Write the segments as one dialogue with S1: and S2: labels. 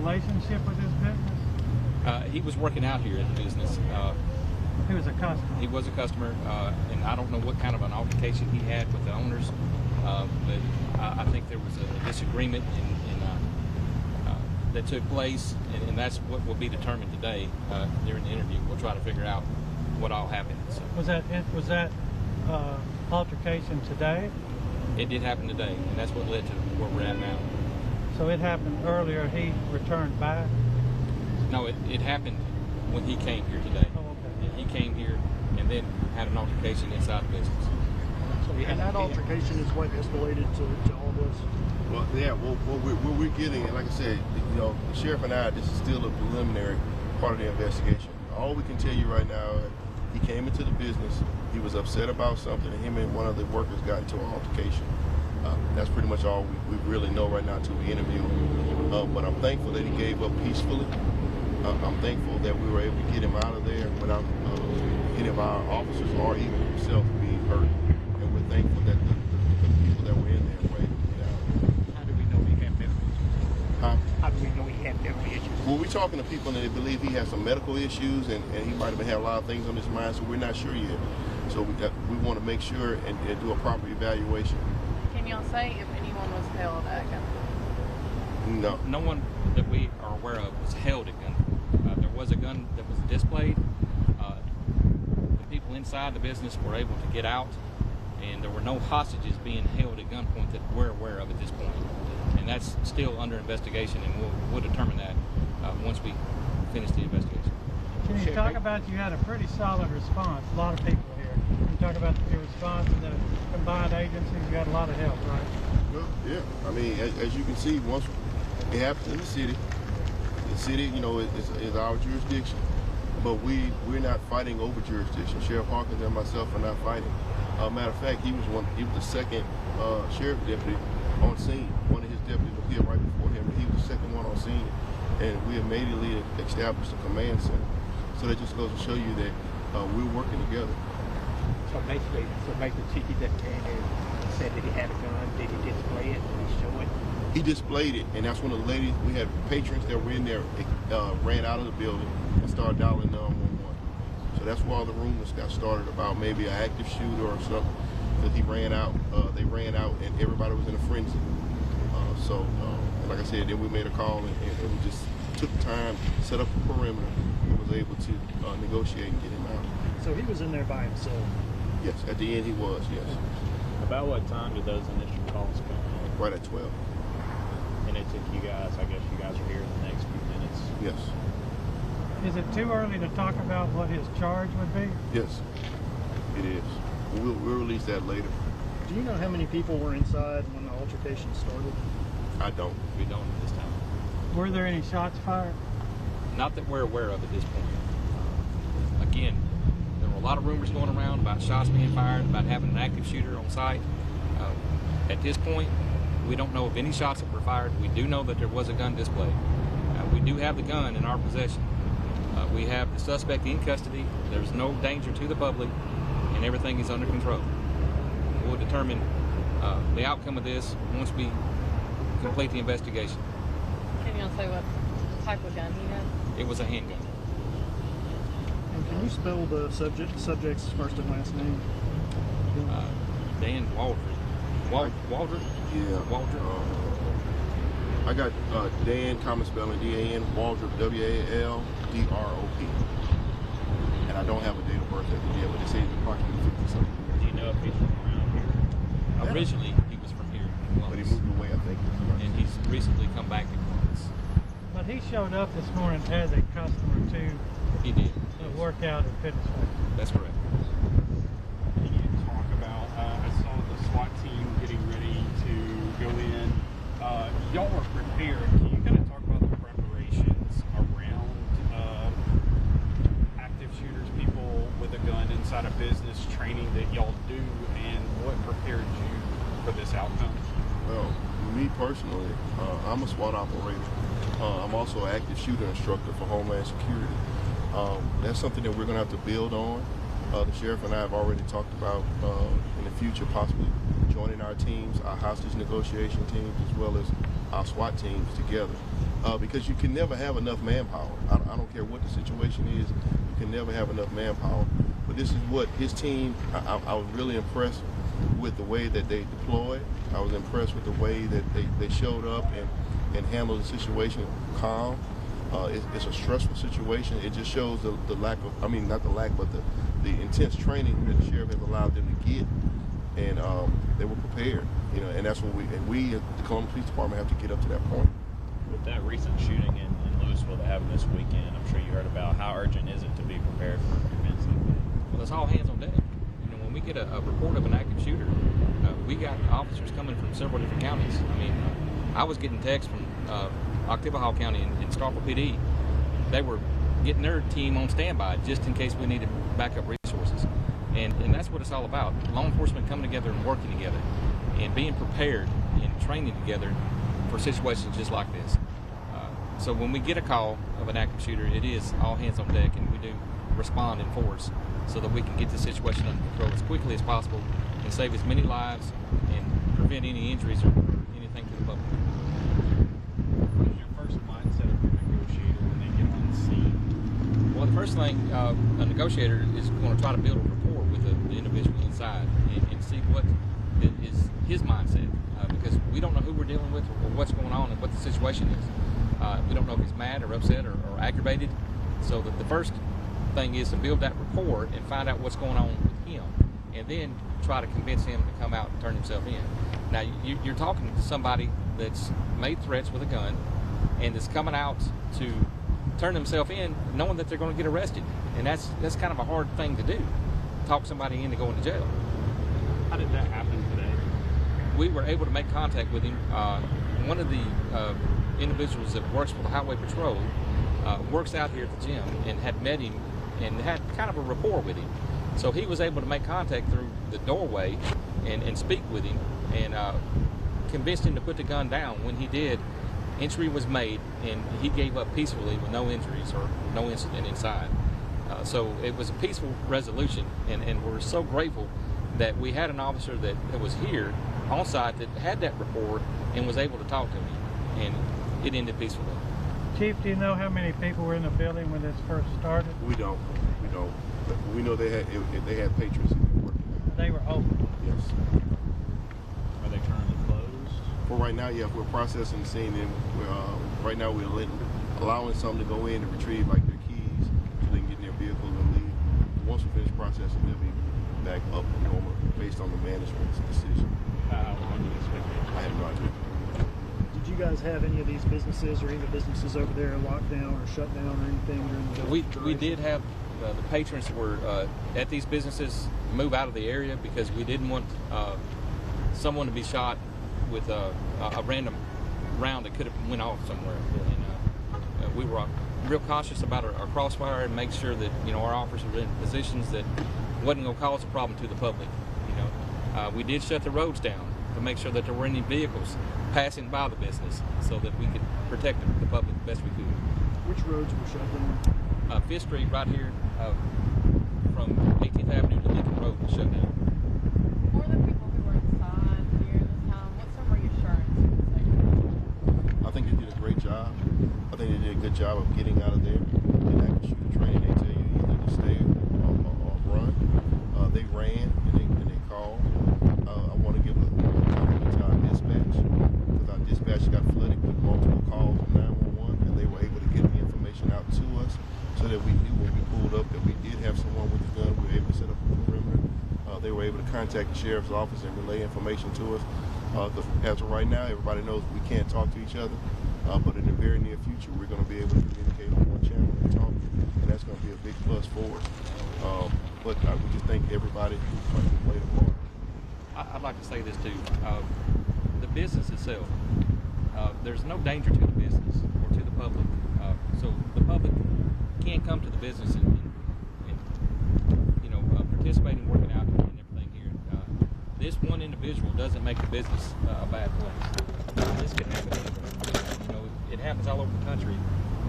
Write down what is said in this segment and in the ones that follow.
S1: relationship with his business?
S2: He was working out here at the business.
S1: He was a customer.
S2: He was a customer, and I don't know what kind of an altercation he had with the owners, but I think there was a disagreement that took place, and that's what will be determined today during the interview. We'll try to figure out what all happened. So.
S1: Was that altercation today?
S2: It did happen today, and that's what led to where we're at now.
S1: So it happened earlier. He returned back?
S2: No, it happened when he came here today.
S1: Oh, okay.
S2: He came here and then had an altercation inside the business.
S3: And that altercation is what escalated to all this?
S4: Well, yeah, what we're getting, and like I said, you know, the sheriff and I, this is still a preliminary part of the investigation. All we can tell you right now, he came into the business, he was upset about something, and him and one of the workers got into an altercation. That's pretty much all we really know right now until we interview him. But I'm thankful that he gave up peacefully. I'm thankful that we were able to get him out of there without any of our officers or even himself being hurt. And we're thankful that the people that were in there were able to get out.
S3: How do we know he had mental issues?
S4: Huh?
S3: How do we know he had mental issues?
S4: Well, we're talking to people and they believe he has some medical issues and he might have had a lot of things on his mind, so we're not sure yet. So we want to make sure and do a proper evaluation.
S5: Can y'all say if anyone was held at gunpoint?
S4: No.
S2: No one that we are aware of was held at gunpoint. There was a gun that was displayed. The people inside the business were able to get out, and there were no hostages being held at gunpoint that we're aware of at this point. And that's still under investigation, and we'll determine that once we finish the investigation.
S1: Can you talk about, you had a pretty solid response, a lot of people here. Can you talk about your response and the combined agencies? You got a lot of help, right?
S4: Well, yeah. I mean, as you can see, once it happens in the city, you know, is our jurisdiction. But we're not fighting over jurisdiction. Sheriff Hawkins and myself are not fighting. Matter of fact, he was the second sheriff deputy on scene. One of his deputies was here right before him, but he was the second one on scene. And we immediately established a command center. So that just goes to show you that we're working together.
S3: So basically, Chief, he just came in and said that he had a gun. Did he display it? Did he show it?
S4: He displayed it, and that's when the ladies, we had patrons that were in there, ran out of the building and started dialing 911. So that's where all the rumors got started about maybe an active shooter or something, because he ran out, they ran out, and everybody was in a frenzy. And like I said, then we made a call, and we just took time, set up a perimeter, and was able to negotiate and get him out.
S3: So he was in there by himself?
S4: Yes, at the end he was, yes.
S6: About what time did those initial calls come in?
S4: Right at 12.
S6: And it took you guys, I guess you guys are here in the next few minutes.
S4: Yes.
S1: Is it too early to talk about what his charge would be?
S4: Yes, it is. We'll release that later.
S3: Do you know how many people were inside when the altercation started?
S4: I don't.
S2: We don't at this time.
S1: Were there any shots fired?
S2: Not that we're aware of at this point. Again, there were a lot of rumors going around about shots being fired, about having an active shooter on site. At this point, we don't know of any shots that were fired. We do know that there was a gun displayed. We do have the gun in our possession. We have the suspect in custody. There's no danger to the public, and everything is under control. We'll determine the outcome of this once we complete the investigation.
S5: Can y'all say what type of gun he had?
S2: It was a handgun.
S3: And can you spell the subject's first and last name?
S2: Dan Waldrop. Waldrop?
S4: Yeah.
S2: Waldrop.
S4: I got Dan, common spelling, D-A-N, Waldrop, W-A-L-D-R-O-P. And I don't have a date of birth at the year, but they say it's approximately 50-something.
S6: Do you know if he's from around here?
S4: Yeah.
S2: Originally, he was from here in
S4: But he
S2: Columbus,
S4: moved away, I think.
S2: and he's recently come back to Columbus.
S1: But he showed up this morning as a customer to
S2: He did.
S1: the workout and fitness factory.
S2: That's correct.
S7: Can you talk about, I saw the SWAT team getting ready to go in. Y'all are prepared. Can you kind of talk about the preparations around active shooters, people with a gun inside a business, training that y'all do, and what prepared you for this outcome?
S4: Well, me personally, I'm a SWAT operator. I'm also an active shooter instructor for Homeland Security. That's something that we're going to have to build on. The sheriff and I have already talked about in the future possibly joining our teams, our hostage negotiation teams, as well as our SWAT teams together because you can never have enough manpower. I don't care what the situation is, you can never have enough manpower. But this is what his team, I was really impressed with the way that they deployed. I was impressed with the way that they showed up and handled the situation calm. It's a stressful situation. It just shows the lack of, I mean, not the lack, but the intense training that the sheriff has allowed them to get. And they were prepared, you know, and that's what we at the Columbus Police Department have to get up to that point.
S6: With that recent shooting in Louisville that happened this weekend, I'm sure you heard about how urgent is it to be prepared for events like that?
S2: Well, it's all hands on deck. You know, when we get a report of an active shooter, we got officers coming from several different counties. I mean, I was getting texts from Oktibbeha County and Starkville PD. They were getting their team on standby just in case we needed backup resources. And that's what it's all about. Law enforcement coming together and working together and being prepared and training together for situations just like this. So when we get a call of an active shooter, it is all hands on deck, and we do respond in force so that we can get the situation under control as quickly as possible and save as many lives and prevent any injuries or anything to the public.
S7: What is your first mindset of a negotiator when they get on the scene?
S2: Well, the first thing, a negotiator is going to try to build a rapport with the individual inside and see what is his mindset, because we don't know who we're dealing with or what's going on and what the situation is. We don't know if he's mad or upset or aggravated. So the first thing is to build that rapport and find out what's going on with him, and then try to convince him to come out and turn himself in. Now, you're talking to somebody that's made threats with a gun and is coming out to turn himself in knowing that they're going to get arrested. And that's kind of a hard thing to do, talk somebody into going to jail.
S7: How did that happen today?
S2: We were able to make contact with him. One of the individuals that works for the Highway Patrol works out here at the gym and had met him and had kind of a rapport with him. So he was able to make contact through the doorway and speak with him and convinced him to put the gun down. When he did, entry was made and he gave up peacefully with no injuries or no incident inside. So it was a peaceful resolution, and we're so grateful that we had an officer that was here on site that had that rapport and was able to talk to me, and it ended peacefully.
S1: Chief, do you know how many people were in the building when this first started?
S4: We don't. But we know they had patrons working there.
S1: They were open.
S4: Yes.
S6: Are they currently closed?
S4: For right now, yeah, we're processing the scene, and right now we're allowing some to go in and retrieve like their keys so they can get in their vehicles and leave. Once we finish processing, they'll be back up normal based on the management's decision.
S6: How long do you expect it?
S4: I have no idea.
S8: Did you guys have any of these businesses or any of the businesses over there locked down or shut down or anything during the
S2: We did have the patrons that were at these businesses move out of the area because we didn't want someone to be shot with a random round that could have went off somewhere. And we were real cautious about our crossfire and make sure that our officers were in positions that wasn't going to cause a problem to the public. We did shut the roads down to make sure that there weren't any vehicles passing by the business so that we could protect the public the best we could.
S8: Which roads were shut down?
S2: 5th Street right here from 18th Avenue to Lincoln Road was shut down.
S5: For the people who were inside here this time, what's some reassurance?
S4: I think they did a great job. I think they did a good job of getting out of there. And active shooter training, they tell you either to stay or run. They ran and they called. I want to give a compliment to our dispatch, because our dispatch got flooded with multiple calls from 911, and they were able to get the information out to us so that we knew when we pulled up that we did have someone with a gun. We were able to set up a perimeter. They were able to contact the sheriff's office and relay information to us. As of right now, everybody knows we can't talk to each other, but in the very near future, we're going to be able to communicate on one channel and talk, and that's going to be a big plus for us. But we just thank everybody who played a part.
S2: I'd like to say this too. The business itself, there's no danger to the business or to the public. So the public can come to the business and participate in working out and everything here. This one individual doesn't make the business a bad place. This can happen anywhere. It happens all over the country,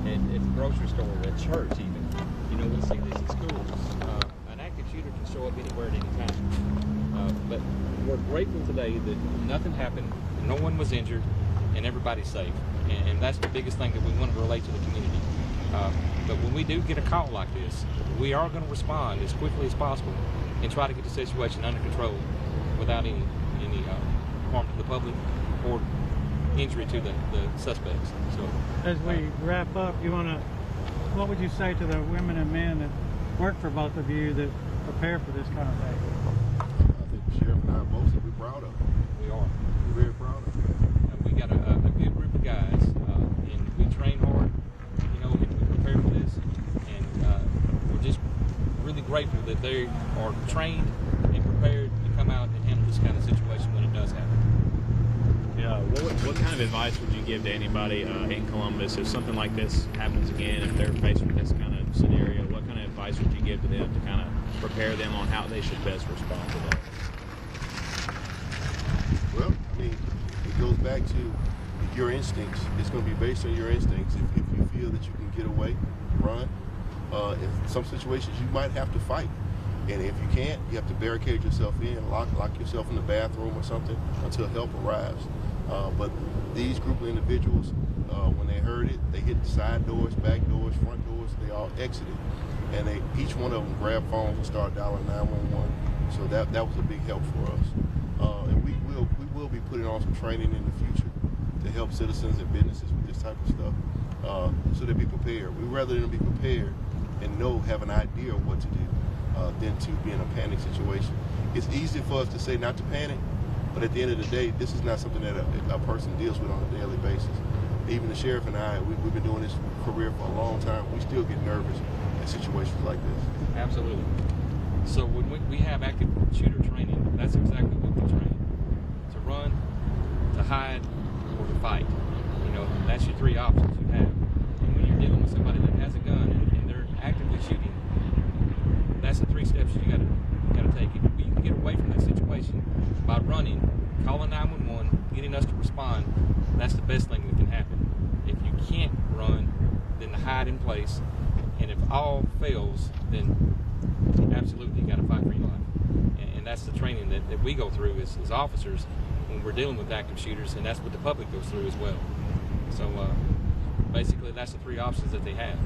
S2: at the grocery store, at church even. We see this in schools. An active shooter can show up anywhere at any time. But we're grateful today that nothing happened, no one was injured, and everybody's safe. And that's the biggest thing that we want to relate to the community. But when we do get a call like this, we are going to respond as quickly as possible and try to get the situation under control without any harm to the public or injury to the suspects. So,
S1: as we wrap up, what would you say to the women and men that work for both of you that prepare for this kind of thing?
S4: I think the sheriff and I both said we're proud of it.
S2: we are.
S4: We're very proud of it.
S2: We got a good group of guys, and we train hard, and we prepare for this, and we're just really grateful that they are trained and prepared to come out and handle this kind of situation when it does happen.
S6: Yeah, what kind of advice would you give to anybody in Columbus if something like this happens again, if they're faced with this kind of scenario? What kind of advice would you give to them to kind of prepare them on how they should best respond to that?
S4: Well, I mean, it goes back to your instincts. It's going to be based on your instincts. If you feel that you can get away, run. In some situations, you might have to fight. And if you can't, you have to barricade yourself in, lock yourself in the bathroom or something until help arrives. But these group of individuals, when they heard it, they hit the side doors, back doors, front doors. They all exited, and each one of them grabbed phones and started dialing 911. So that was a big help for us. And we will be putting on some training in the future to help citizens and businesses with this type of stuff, so they be prepared. We'd rather them be prepared and have an idea of what to do than to be in a panic situation. It's easy for us to say not to panic, but at the end of the day, this is not something that a person deals with on a daily basis. Even the sheriff and I, we've been doing this career for a long time. We still get nervous in situations like this.
S2: Absolutely. So when we have active shooter training, that's exactly what we train. To run, to hide, or to fight. That's your three options you have. And when you're dealing with somebody that has a gun and they're actively shooting, that's the three steps you gotta take. If you can get away from that situation by running, calling 911, getting us to respond, that's the best thing that can happen. If you can't run, then to hide in place, and if all fails, then absolutely you gotta fight for your life. And that's the training that we go through as officers when we're dealing with active shooters, and that's what the public goes through as well. So basically that's the three options that they have.